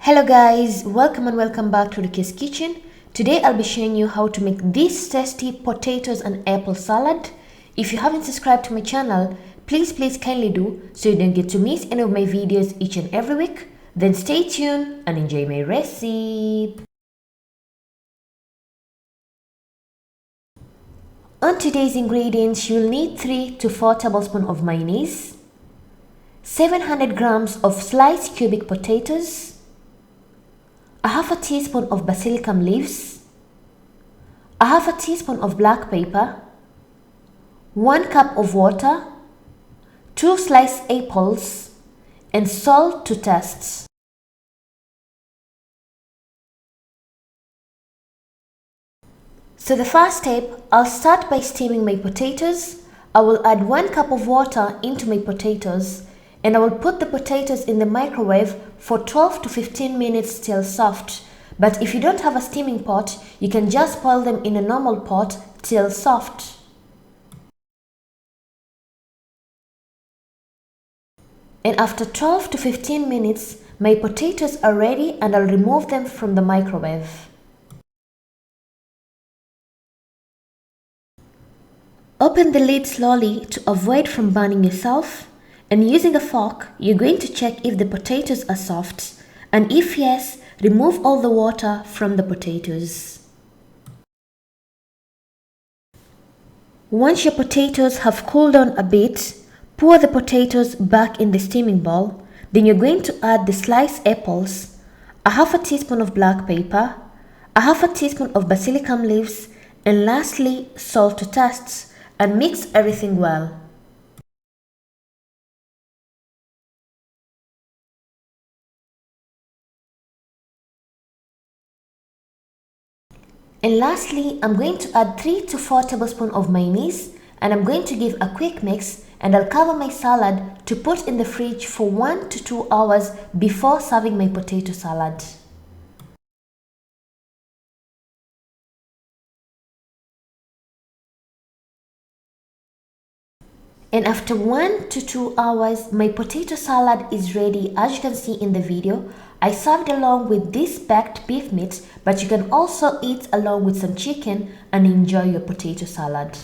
Hello guys, welcome and welcome back to Rukia's kitchen. Today I'll be showing you how to make this tasty potatoes and apple salad. If you haven't subscribed to my channel, please kindly do so you don't get to miss any of my videos each and every week. Then stay tuned and enjoy my recipe. On today's ingredients, you'll need 3 to 4 tablespoons of mayonnaise, 700 grams of sliced cubic potatoes, a half a teaspoon of basilicum leaves, a half a teaspoon of black pepper, 1 cup of water, 2 sliced apples, and salt to taste. So the first step, I'll start by steaming my potatoes. I will add 1 cup of water into my potatoes and I will put the potatoes in the microwave for 12 to 15 minutes till soft. But if you don't have a steaming pot, you can just boil them in a normal pot till soft. And after 12 to 15 minutes, my potatoes are ready and I'll remove them from the microwave. Open the lid slowly to avoid from burning yourself. And using a fork, you're going to check if the potatoes are soft, and if yes, remove all the water from the potatoes. Once your potatoes have cooled down a bit, pour the potatoes back in the steaming bowl. Then you're going to add the sliced apples, a half a teaspoon of black pepper, a half a teaspoon of basilicum leaves, and lastly, salt to taste, and mix everything well. And lastly, I'm going to add 3 to 4 tablespoons of mayonnaise and I'm going to give a quick mix and I'll cover my salad to put in the fridge for 1 to 2 hours before serving my potato salad. And after 1 to 2 hours, my potato salad is ready. As you can see in the video, I served along with this baked beef meat, but you can also eat along with some chicken and enjoy your potato salad.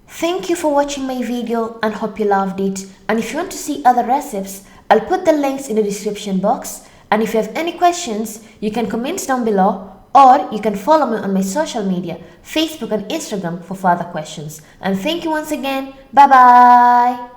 Thank you for watching my video and hope you loved it. And if you want to see other recipes, I'll put the links in the description box. And if you have any questions, you can comment down below. Or you can follow me on my social media, Facebook and Instagram for further questions. And thank you once again. Bye bye.